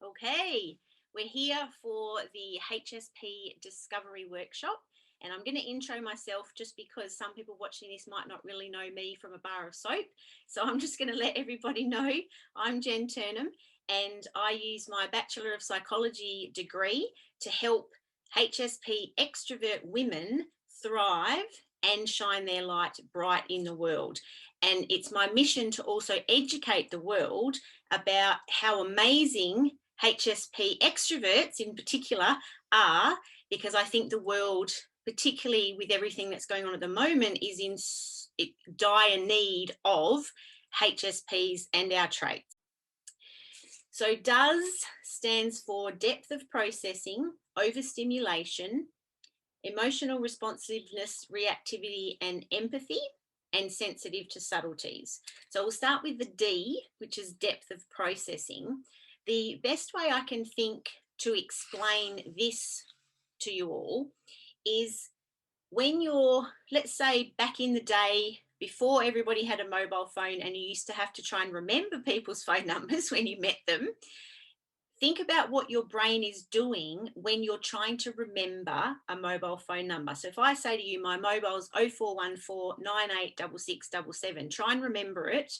Okay, we're here for the HSP Discovery Workshop, and I'm going to intro myself just because some people watching this might not really know me from a bar of soap. So I'm just going to let everybody know I'm Jen Turnham, and I use my Bachelor of Psychology degree to help HSP extrovert women thrive and shine their light bright in the world. And it's my mission to also educate the world about how amazing HSP extroverts in particular are, because I think the world, particularly with everything that's going on at the moment, is in dire need of HSPs and our traits. So D.O.E.S stands for depth of processing, overstimulation, emotional responsiveness, reactivity, and empathy, and sensitive to subtleties. So we'll start with the D, which is depth of processing. The best way I can think to explain this to you all is when you're, let's say, back in the day, before everybody had a mobile phone and you used to have to try and remember people's phone numbers when you met them. Think about what your brain is doing when you're trying to remember a mobile phone number. So if I say to you, my mobile's 0414 986677, try and remember it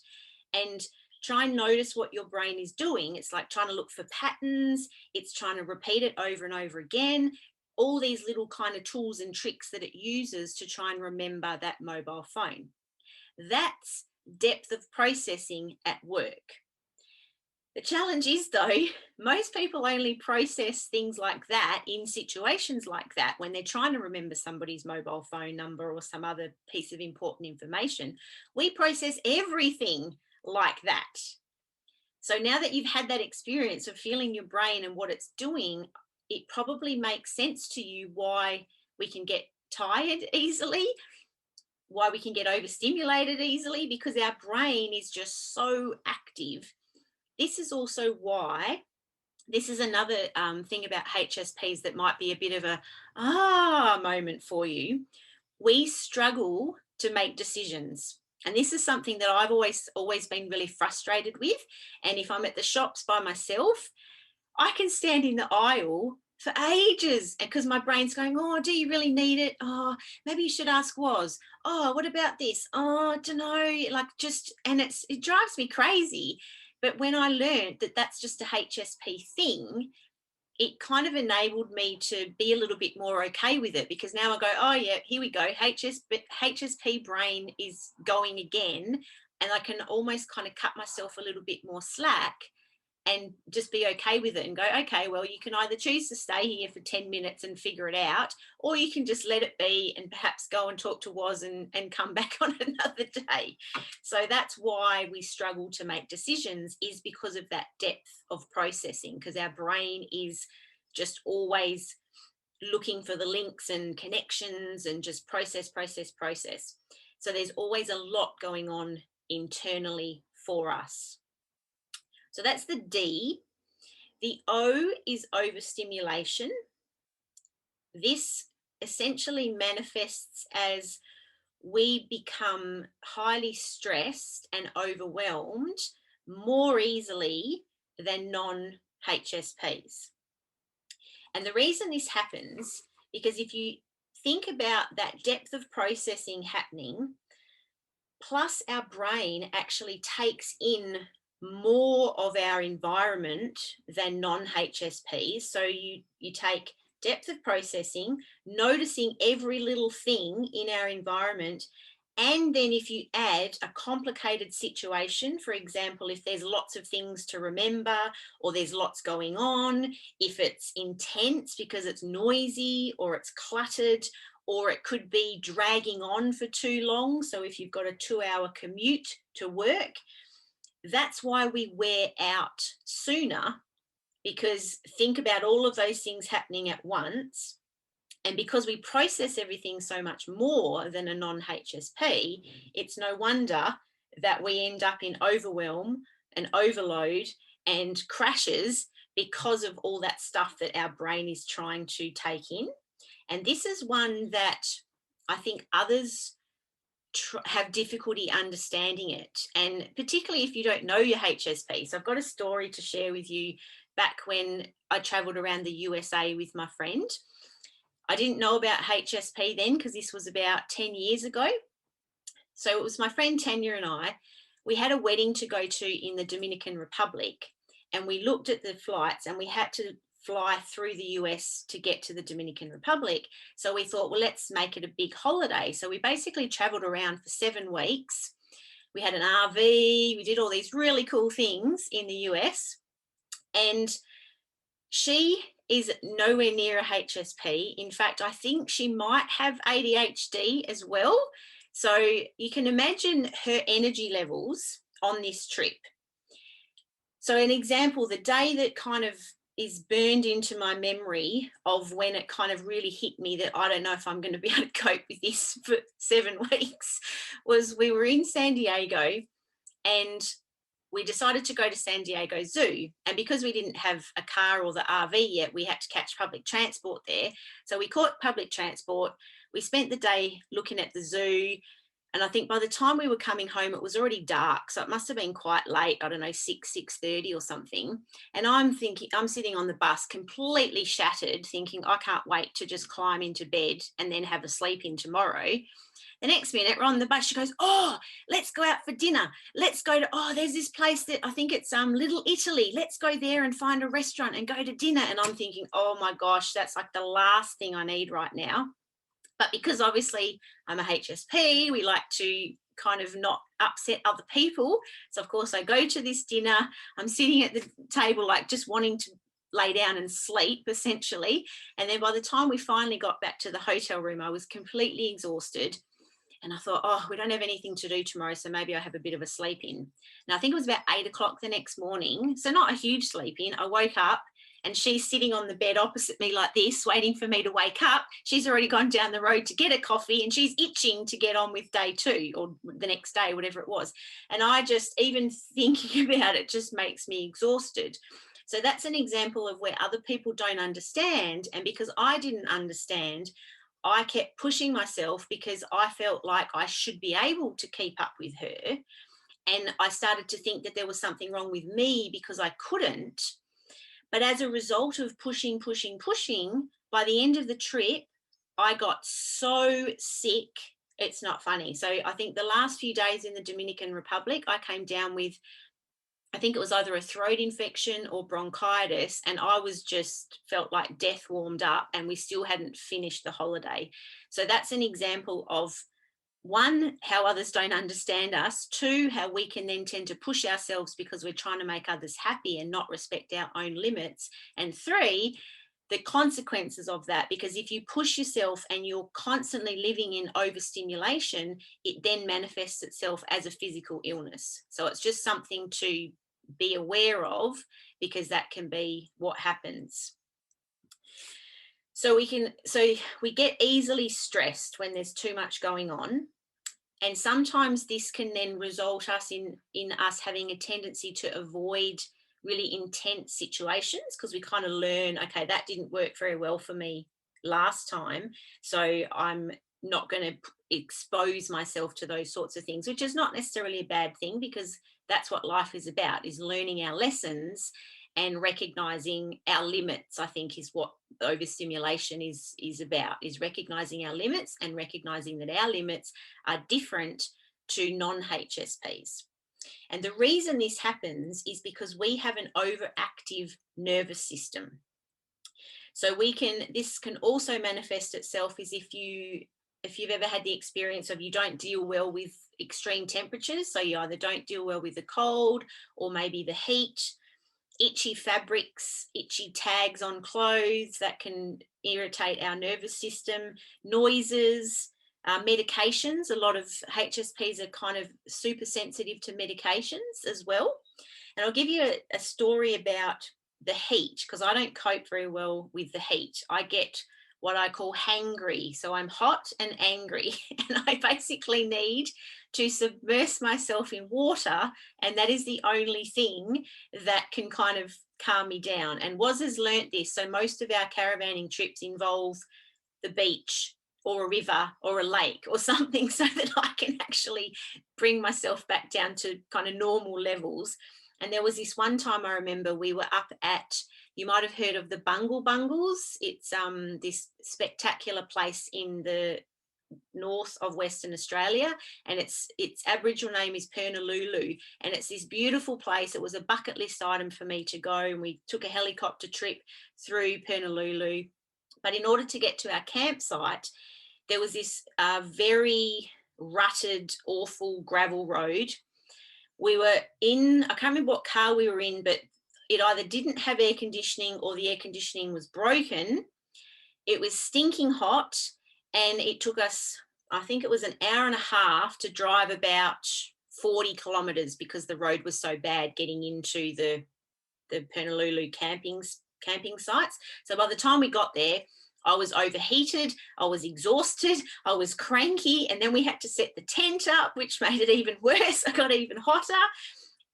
and try and notice what your brain is doing. It's like trying to look for patterns. It's trying to repeat it over and over again. All these little kind of tools and tricks that it uses to try and remember that mobile phone. That's depth of processing at work. The challenge is, though, most people only process things like that in situations like that when they're trying to remember somebody's mobile phone number or some other piece of important information. We process everything like that. So now that you've had that experience of feeling your brain and what it's doing, it probably makes sense to you why we can get tired easily, why we can get overstimulated easily, because our brain is just so active. This is also why, this is another thing about HSPs that might be a bit of a moment for you. We struggle to make decisions. And this is something that I've always been really frustrated with. And if I'm at the shops by myself, I can stand in the aisle for ages because my brain's going, oh, do you really need it? Oh, maybe you should ask Was. Oh, what about this? Oh, I don't know. Like and it drives me crazy. But when I learned that that's just a HSP thing, it kind of enabled me to be a little bit more okay with it, because now I go, oh yeah, here we go. HSP brain is going again. And I can almost kind of cut myself a little bit more slack and just be okay with it and go, okay, well, you can either choose to stay here for 10 minutes and figure it out, or you can just let it be and perhaps go and talk to Was and come back on another day. So that's why we struggle to make decisions, is because of that depth of processing, because our brain is just always looking for the links and connections and just process. So there's always a lot going on internally for us. So that's the D. The O is overstimulation. This essentially manifests as we become highly stressed and overwhelmed more easily than non-HSPs. And the reason this happens, because if you think about that depth of processing happening, plus our brain actually takes in more of our environment than non-HSPs. So you take depth of processing, noticing every little thing in our environment. And then if you add a complicated situation, for example, if there's lots of things to remember or there's lots going on, if it's intense because it's noisy or it's cluttered, or it could be dragging on for too long. So if you've got a 2-hour commute to work, that's why we wear out sooner, because think about all of those things happening at once. And because we process everything so much more than a non-HSP, it's no wonder that we end up in overwhelm and overload and crashes because of all that stuff that our brain is trying to take in. And this is one that I think others have difficulty understanding it, and particularly if you don't know your HSP. So I've got a story to share with you. Back when I traveled around the USA with my friend, I didn't know about HSP then because this was about 10 years ago. So it was my friend Tanya and I. We had a wedding to go to in the Dominican Republic, and we looked at the flights, and we had to fly through the US to get to the Dominican Republic. So we thought, well, let's make it a big holiday. So we basically traveled around for 7 weeks. We had an RV, we did all these really cool things in the US. And she is nowhere near a HSP. In fact, I think she might have ADHD as well. So you can imagine her energy levels on this trip. So an example, the day that kind of is burned into my memory of when it kind of really hit me that I don't know if I'm going to be able to cope with this for 7 weeks was we were in San Diego, and we decided to go to San Diego Zoo. And because we didn't have a car or the RV yet, we had to catch public transport there. So we caught public transport. We spent the day looking at the zoo. And I think by the time we were coming home, it was already dark. So it must have been quite late, I don't know, 6:30 or something. And I'm sitting on the bus completely shattered, thinking, I can't wait to just climb into bed and then have a sleep in tomorrow. The next minute, we're on the bus. She goes, oh, let's go out for dinner. Let's go to, there's this place that I think it's Little Italy. Let's go there and find a restaurant and go to dinner. And I'm thinking, oh my gosh, that's like the last thing I need right now. But because obviously I'm a HSP, we like to kind of not upset other people. So of course I go to this dinner. I'm sitting at the table, like just wanting to lay down and sleep essentially. And then by the time we finally got back to the hotel room, I was completely exhausted. And I thought, we don't have anything to do tomorrow, so maybe I have a bit of a sleep in. And I think it was about 8 o'clock the next morning. So not a huge sleep in. I woke up and she's sitting on the bed opposite me like this, waiting for me to wake up. She's already gone down the road to get a coffee, and she's itching to get on with day 2 or the next day, whatever it was. And I just, even thinking about it just makes me exhausted. So that's an example of where other people don't understand. And because I didn't understand, I kept pushing myself because I felt like I should be able to keep up with her. And I started to think that there was something wrong with me because I couldn't. But as a result of pushing, by the end of the trip, I got so sick. It's not funny. So I think the last few days in the Dominican Republic, I came down with, I think it was either a throat infection or bronchitis, and I was just felt like death warmed up, and we still hadn't finished the holiday. So that's an example of, 1, how others don't understand us, 2, how we can then tend to push ourselves because we're trying to make others happy and not respect our own limits, and 3, the consequences of that, because if you push yourself and you're constantly living in overstimulation, it then manifests itself as a physical illness. So it's just something to be aware of, because that can be what happens. So we get easily stressed when there's too much going on. And sometimes this can then result in us having a tendency to avoid really intense situations, because we kind of learn, okay, that didn't work very well for me last time, so I'm not going to expose myself to those sorts of things, which is not necessarily a bad thing, because that's what life is about, is learning our lessons and recognizing our limits. I think is what overstimulation is about, is recognizing our limits and recognizing that our limits are different to non-HSPs. And the reason this happens is because we have an overactive nervous system. So this can also manifest itself as if you've ever had the experience of, you don't deal well with extreme temperatures. So you either don't deal well with the cold or maybe the heat, itchy fabrics, itchy tags on clothes that can irritate our nervous system, noises, medications. A lot of HSPs are kind of super sensitive to medications as well. And I'll give you a story about the heat, because I don't cope very well with the heat. I get what I call hangry. So I'm hot and angry, and I basically need to submerge myself in water, and that is the only thing that can kind of calm me down. And Woz has learnt this. So most of our caravanning trips involve the beach or a river or a lake or something, so that I can actually bring myself back down to kind of normal levels. And there was this one time I remember we were up at, you might have heard of the Bungle Bungles. It's this spectacular place in the north of Western Australia, and its Aboriginal name is Pernalulu, and it's this beautiful place. It was a bucket list item for me to go, and we took a helicopter trip through Pernalulu. But in order to get to our campsite, there was this very rutted, awful gravel road. We were in, I can't remember what car we were in, but it either didn't have air conditioning or the air conditioning was broken. It was stinking hot, and it took us, I think it was an hour and a half to drive about 40 kilometres because the road was so bad getting into the Pernalulu camping sites. So by the time we got there, I was overheated, I was exhausted, I was cranky, and then we had to set the tent up, which made it even worse. I got even hotter,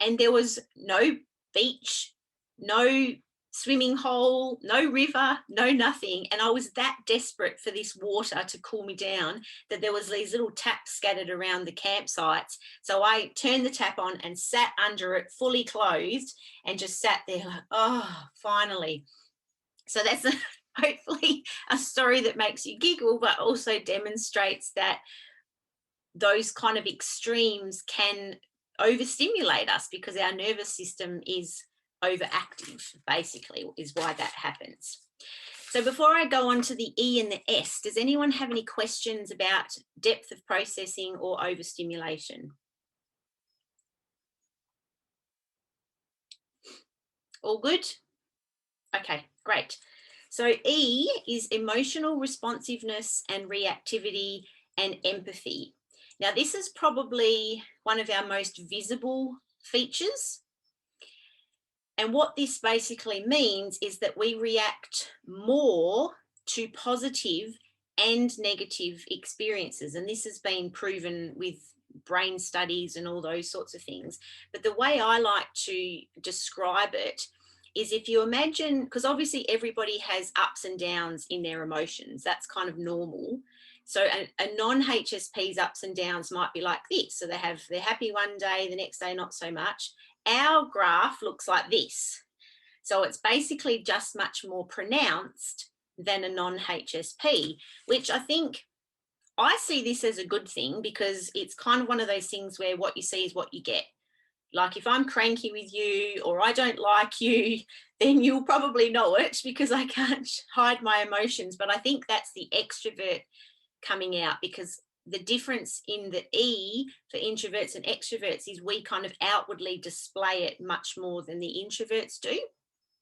and there was no beach, no swimming hole, no river, no nothing. And I was that desperate for this water to cool me down that there was these little taps scattered around the campsites. So I turned the tap on and sat under it fully clothed and just sat there like, oh, finally. So that's hopefully a story that makes you giggle, but also demonstrates that those kind of extremes can overstimulate us because our nervous system is overactive, basically, is why that happens. So before I go on to the E and the S, does anyone have any questions about depth of processing or overstimulation? All good? Okay, great. So E is emotional responsiveness and reactivity and empathy. Now, this is probably one of our most visible features. And what this basically means is that we react more to positive and negative experiences. And this has been proven with brain studies and all those sorts of things. But the way I like to describe it is, if you imagine, because obviously everybody has ups and downs in their emotions, that's kind of normal. So a non-HSP's ups and downs might be like this. So they're happy one day, the next day not so much. Our graph looks like this. So it's basically just much more pronounced than a non-HSP, which I see this as a good thing, because it's kind of one of those things where what you see is what you get. Like if I'm cranky with you or I don't like you, then you'll probably know it because I can't hide my emotions. But I think that's the extrovert coming out, because the difference in the E for introverts and extroverts is we kind of outwardly display it much more than the introverts do,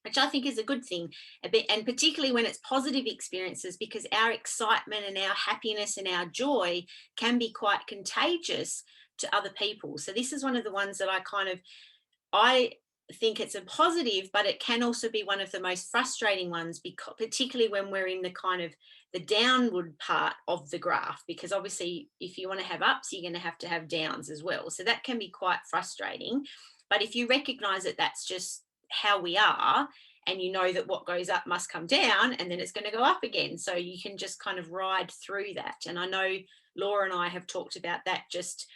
which I think is a good thing, and particularly when it's positive experiences, because our excitement and our happiness and our joy can be quite contagious to other people. So this is one of the ones that I think it's a positive, but it can also be one of the most frustrating ones, because particularly when we're in the kind of the downward part of the graph, because obviously if you want to have ups, you're going to have downs as well. So that can be quite frustrating. But if you recognize that that's just how we are, and you know that what goes up must come down, and then it's going to go up again, so you can just kind of ride through that. And I know Laura and I have talked about that, just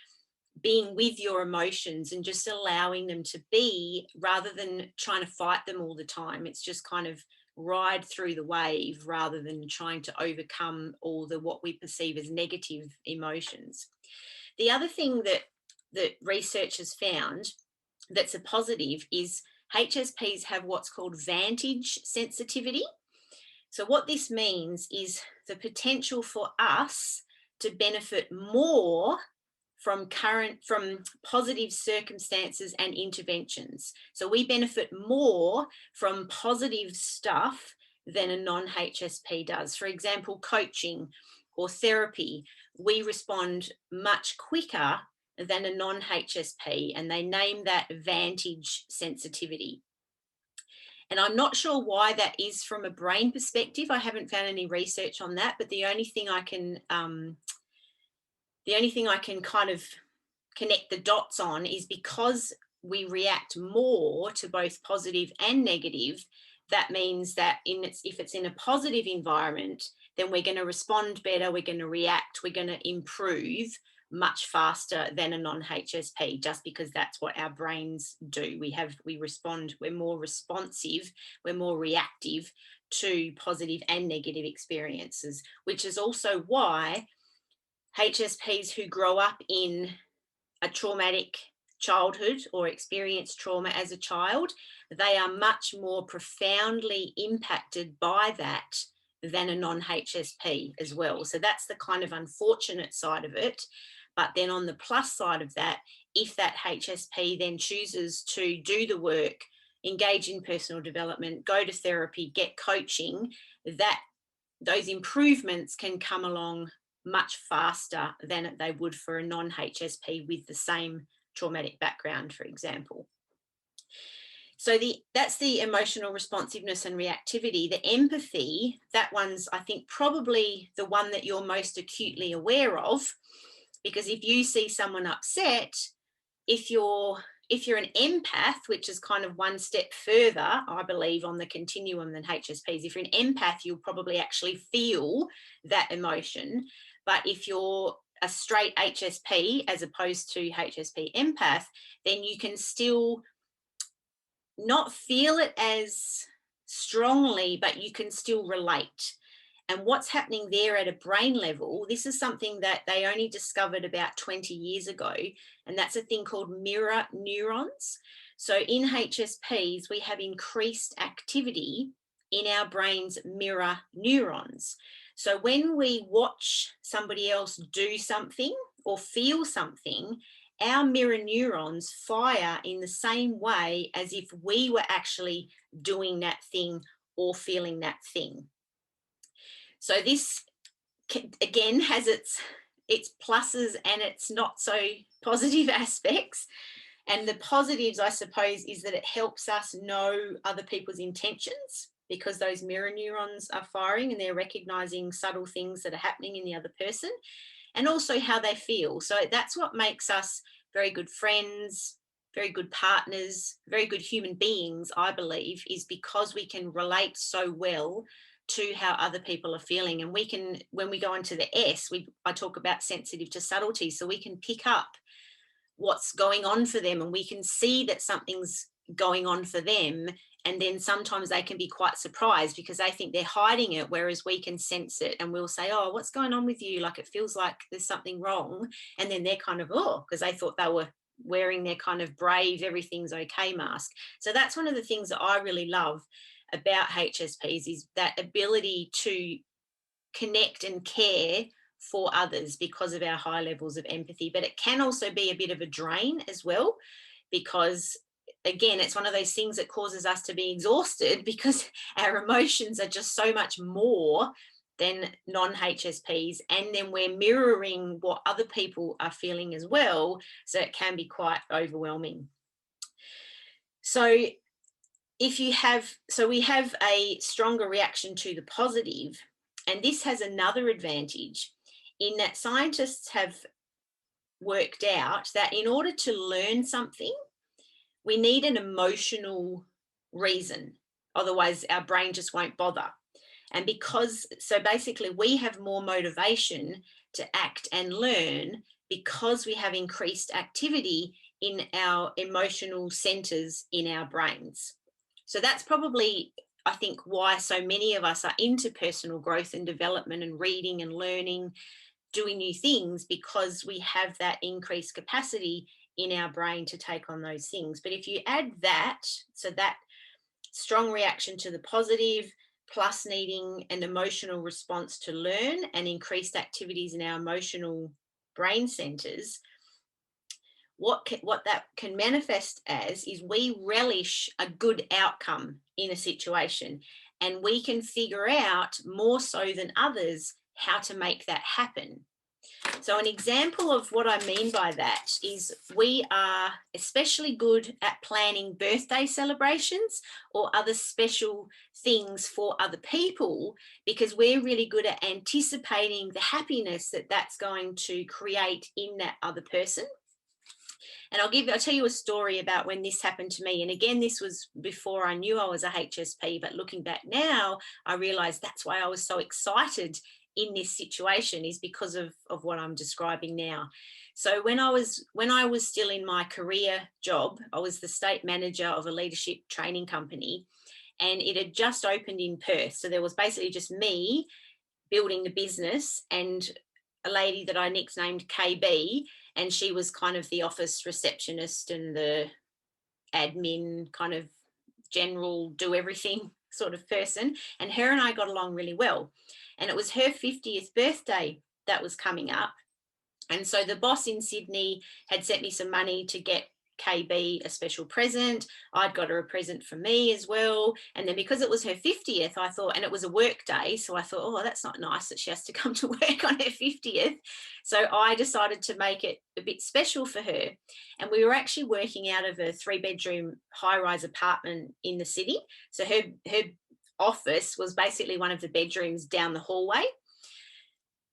being with your emotions and just allowing them to be, rather than trying to fight them all the time. It's just kind of ride through the wave rather than trying to overcome all the what we perceive as negative emotions. The other thing that research has found that's a positive is HSPs have what's called Vantage Sensitivity. So what this means is the potential for us to benefit more from positive circumstances and interventions. So we benefit more from positive stuff than a non-HSP does. For example, coaching or therapy, we respond much quicker than a non-HSP, and they name that Vantage Sensitivity. And I'm not sure why that is from a brain perspective. I haven't found any research on that, but the only thing I can kind of connect the dots on is because we react more to both positive and negative, that means that if it's in a positive environment, then we're going to respond better, we're going to react, we're going to improve much faster than a non-HSP, just because that's what our brains do. We respond, we're more responsive, we're more reactive to positive and negative experiences, which is also why HSPs who grow up in a traumatic childhood or experience trauma as a child, they are much more profoundly impacted by that than a non-HSP as well. So that's the kind of unfortunate side of it. But then on the plus side of that, if that HSP then chooses to do the work, engage in personal development, go to therapy, get coaching, that those improvements can come along much faster than they would for a non-HSP with the same traumatic background, for example. So that's the emotional responsiveness and reactivity. The empathy, that one's, I think, probably the one that you're most acutely aware of, because if you see someone upset, if you're an empath, which is kind of one step further, I believe, on the continuum than HSPs, if you're an empath, you'll probably actually feel that emotion. But if you're a straight HSP as opposed to HSP empath, then you can still not feel it as strongly, but you can still relate. And what's happening there at a brain level, this is something that they only discovered about 20 years ago, and that's a thing called mirror neurons. So in HSPs, we have increased activity in our brain's mirror neurons. So when we watch somebody else do something or feel something, our mirror neurons fire in the same way as if we were actually doing that thing or feeling that thing. So this, again, has its pluses and its not so positive aspects. And the positives, I suppose, is that it helps us know other people's intentions, because those mirror neurons are firing and they're recognizing subtle things that are happening in the other person, and also how they feel. So that's what makes us very good friends, very good partners, very good human beings, I believe, is because we can relate so well to how other people are feeling. And we can, when we go into the S, I talk about sensitive to subtleties, so we can pick up what's going on for them, and we can see that something's going on for them. And then sometimes they can be quite surprised because they think they're hiding it, whereas we can sense it and we'll say, oh, what's going on with you? Like, it feels like there's something wrong. And then they're kind of, oh, because they thought they were wearing their kind of brave, everything's okay mask. So that's one of the things that I really love about HSPs, is that ability to connect and care for others because of our high levels of empathy. But it can also be a bit of a drain as well, because again, it's one of those things that causes us to be exhausted because our emotions are just so much more than non-HSPs, and then we're mirroring what other people are feeling as well, so it can be quite overwhelming. So we have a stronger reaction to the positive, and this has another advantage in that scientists have worked out that in order to learn something, we need an emotional reason. Otherwise, our brain just won't bother. And so basically we have more motivation to act and learn because we have increased activity in our emotional centers in our brains. So that's probably, I think, why so many of us are into personal growth and development and reading and learning, doing new things, because we have that increased capacity in our brain to take on those things. But if you add that, so that strong reaction to the positive, plus needing an emotional response to learn and increased activities in our emotional brain centers, what that can manifest as is we relish a good outcome in a situation, and we can figure out more so than others how to make that happen. So an example of what I mean by that is we are especially good at planning birthday celebrations or other special things for other people, because we're really good at anticipating the happiness that that's going to create in that other person. And I'll tell you a story about when this happened to me. And again, this was before I knew I was a HSP, but looking back now, I realized that's why I was so excited in this situation, is because of what I'm describing now. So when I was still in my career job, I was the state manager of a leadership training company, and it had just opened in Perth. So there was basically just me building the business and a lady that I nicknamed KB, and she was kind of the office receptionist and the admin, kind of general do everything sort of person. And her and I got along really well. And it was her 50th birthday that was coming up. And so the boss in Sydney had sent me some money to get KB a special present. I'd got her a present for me as well. And then because it was her 50th, I thought, and it was a work day, so I thought, oh, that's not nice that she has to come to work on her 50th. So I decided to make it a bit special for her. And we were actually working out of a 3-bedroom high-rise apartment in the city. So her office was basically one of the bedrooms down the hallway.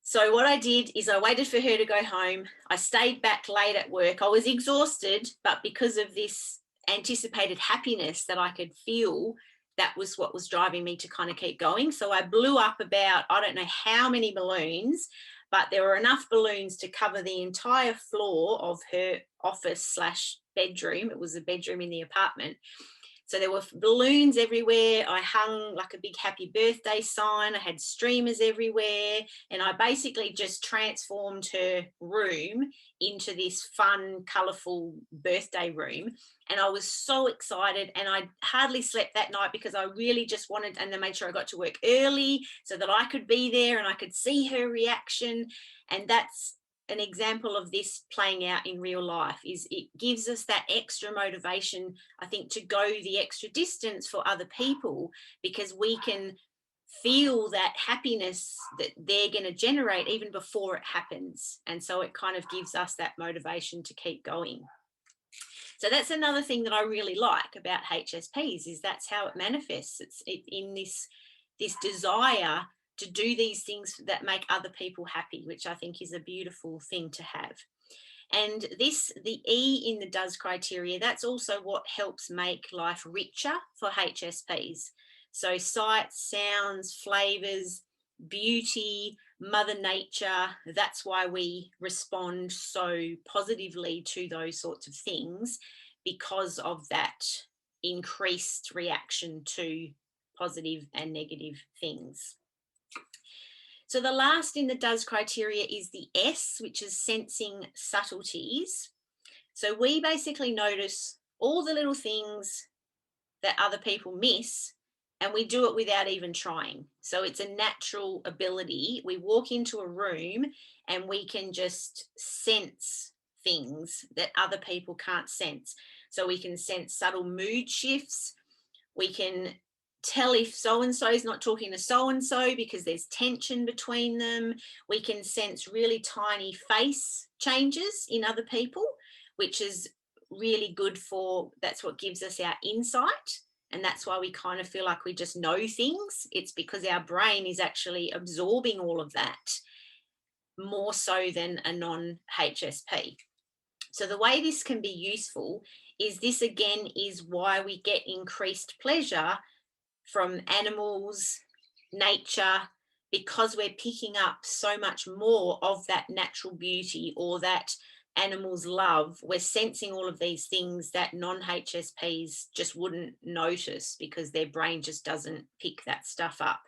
So what I did is I waited for her to go home. I stayed back late at work. I was exhausted, but because of this anticipated happiness that I could feel, that was what was driving me to kind of keep going. So I blew up about, I don't know how many balloons, but there were enough balloons to cover the entire floor of her office / bedroom. It was a bedroom in the apartment. So there were balloons everywhere. I hung like a big happy birthday sign. I had streamers everywhere. And I basically just transformed her room into this fun, colourful birthday room. And I was so excited, and I hardly slept that night because I really just wanted, and then made sure I got to work early so that I could be there and I could see her reaction. And that's an example of this playing out in real life. Is it gives us that extra motivation, I think, to go the extra distance for other people, because we can feel that happiness that they're going to generate even before it happens. And so it kind of gives us that motivation to keep going. So that's another thing that I really like about HSPs, is that's how it manifests. It's in this desire to do these things that make other people happy, which I think is a beautiful thing to have. And the E in the D.O.E.S criteria, that's also what helps make life richer for HSPs. So sights, sounds, flavours, beauty, Mother Nature, that's why we respond so positively to those sorts of things, because of that increased reaction to positive and negative things. So the last in the D.O.E.S criteria is the S, which is sensing subtleties. So we basically notice all the little things that other people miss, and we do it without even trying. So it's a natural ability. We walk into a room and we can just sense things that other people can't sense. So we can sense subtle mood shifts. We can tell if so-and-so is not talking to so-and-so because there's tension between them. We can sense really tiny face changes in other people, which is really good for, that's what gives us our insight. And that's why we kind of feel like we just know things. It's because our brain is actually absorbing all of that more so than a non-HSP. So the way this can be useful is this, again, is why we get increased pleasure from animals, nature, because we're picking up so much more of that natural beauty or that animals love. We're sensing all of these things that non-HSPs just wouldn't notice because their brain just doesn't pick that stuff up.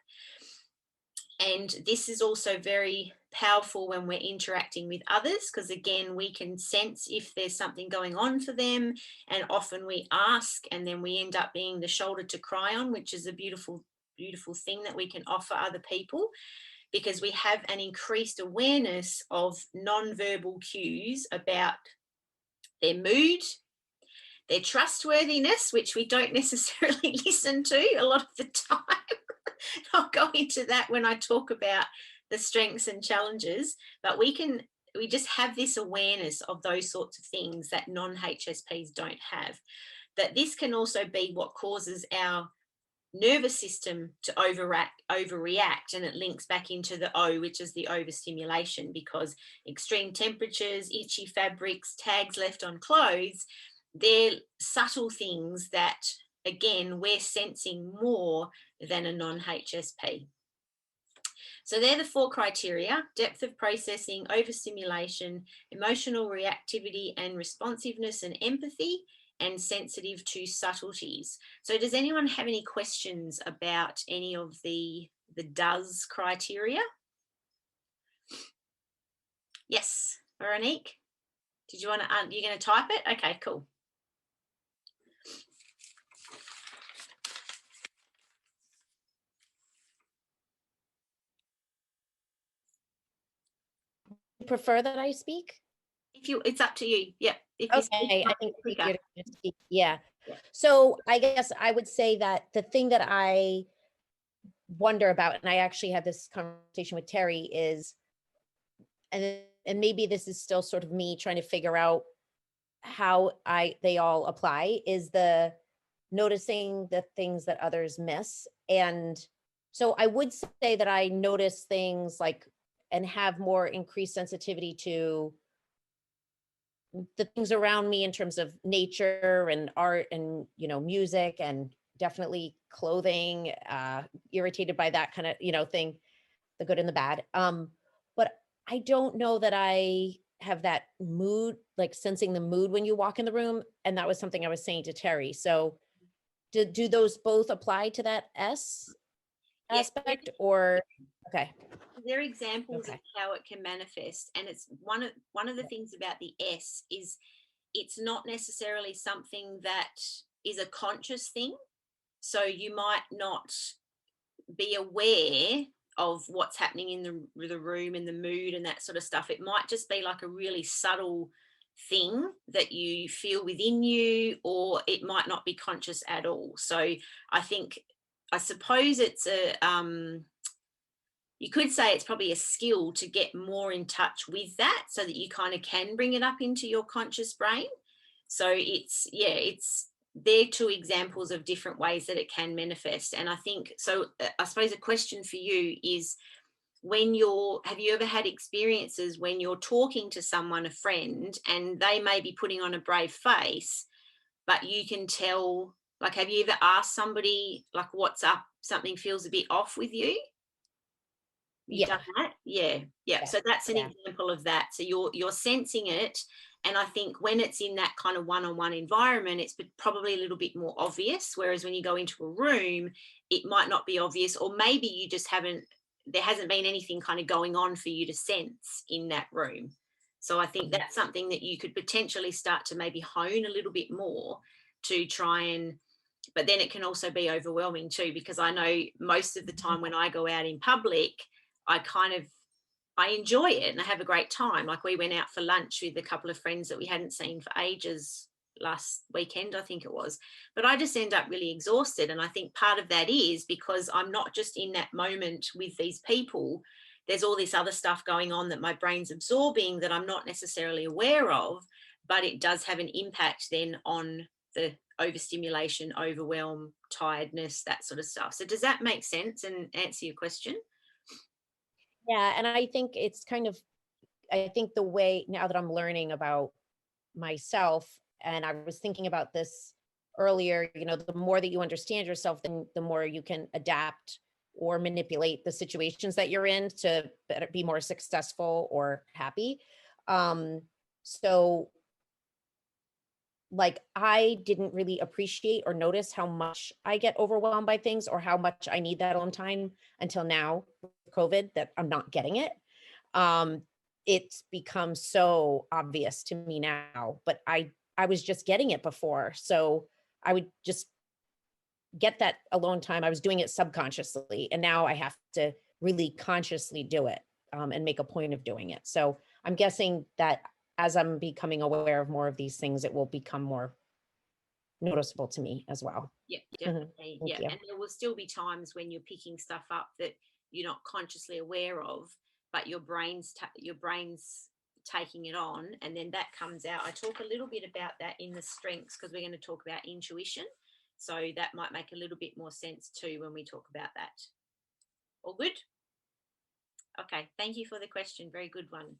And this is also very powerful when we're interacting with others, because again, we can sense if there's something going on for them, and often we ask and then we end up being the shoulder to cry on, which is a beautiful, beautiful thing that we can offer other people, because we have an increased awareness of non-verbal cues about their mood, their trustworthiness, which we don't necessarily listen to a lot of the time. I'll go into that when I talk about the strengths and challenges, but we just have this awareness of those sorts of things that non-HSPs don't have. That this can also be what causes our nervous system to overreact, and it links back into the O, which is the overstimulation, because extreme temperatures, itchy fabrics, tags left on clothes, they're subtle things that, again, we're sensing more than a non-HSP. So they're the 4 criteria: depth of processing, overstimulation, emotional reactivity and responsiveness and empathy, and sensitive to subtleties. So does anyone have any questions about any of the D.O.E.S criteria? Yes, Veronique? Did you want to, you're going to type it? Okay, cool. Prefer that I speak? If you, it's up to you. Yeah. If you Okay, I think quicker. you're gonna speak. Yeah. Yeah. So I guess I would say that the thing that I wonder about, and I actually had this conversation with Terry, is, and maybe this is still sort of me trying to figure out how they all apply, is the noticing the things that others miss. And so I would say that I notice things like, and have more increased sensitivity to the things around me in terms of nature and art and, music, and definitely clothing, irritated by that kind of, thing, the good and the bad. But I don't know that I have that mood, like sensing the mood when you walk in the room. And that was something I was saying to Terry. So do those both apply to that S Yes. aspect, or, okay. They're examples of Okay. how it can manifest, and it's one of the things about the S is it's not necessarily something that is a conscious thing. So you might not be aware of what's happening in the room and the mood and that sort of stuff. It might just be like a really subtle thing that you feel within you, or it might not be conscious at all. So I suppose it's you could say it's probably a skill to get more in touch with that, so that you kind of can bring it up into your conscious brain. So it's they're 2 examples of different ways that it can manifest. And I think so. I suppose a question for you is, have you ever had experiences when you're talking to someone, a friend, and they may be putting on a brave face, but you can tell, like, have you ever asked somebody, like, what's up? Something feels a bit off with you? You've Yeah. done that? Yeah. Yeah. Yeah. So that's an Yeah. example of that. So you're sensing it. And I think when it's in that kind of one-on-one environment, it's probably a little bit more obvious. Whereas when you go into a room, it might not be obvious, or maybe you just there hasn't been anything kind of going on for you to sense in that room. So I think that's something that you could potentially start to maybe hone a little bit more to try and, but then it can also be overwhelming too, because I know most of the time when I go out in public, I enjoy it and I have a great time. Like, we went out for lunch with a couple of friends that we hadn't seen for ages last weekend, I think it was. But I just end up really exhausted. And I think part of that is because I'm not just in that moment with these people. There's all this other stuff going on that my brain's absorbing that I'm not necessarily aware of, but it does have an impact then on the overstimulation, overwhelm, tiredness, that sort of stuff. So does that make sense and answer your question? Yeah. And I think it's kind of, I think the way now that I'm learning about myself, and I was thinking about this earlier, the more that you understand yourself, then the more you can adapt or manipulate the situations that you're in to be more successful or happy. So like, I didn't really appreciate or notice how much I get overwhelmed by things, or how much I need that alone time, until now with COVID, that I'm not getting it. Um, it's become so obvious to me now, but I was just getting it before. So I would just get that alone time. I was doing it subconsciously, and now I have to really consciously do it, and make a point of doing it. So I'm guessing that as I'm becoming aware of more of these things, it will become more noticeable to me as well. Yeah, Mhm. definitely. Thank Yeah. you. And there will still be times when you're picking stuff up that you're not consciously aware of, but your brain's taking it on, and then that comes out. I talk a little bit about that in the strengths, because we're going to talk about intuition. So that might make a little bit more sense too when we talk about that. All good? Okay, thank you for the question. Very good one.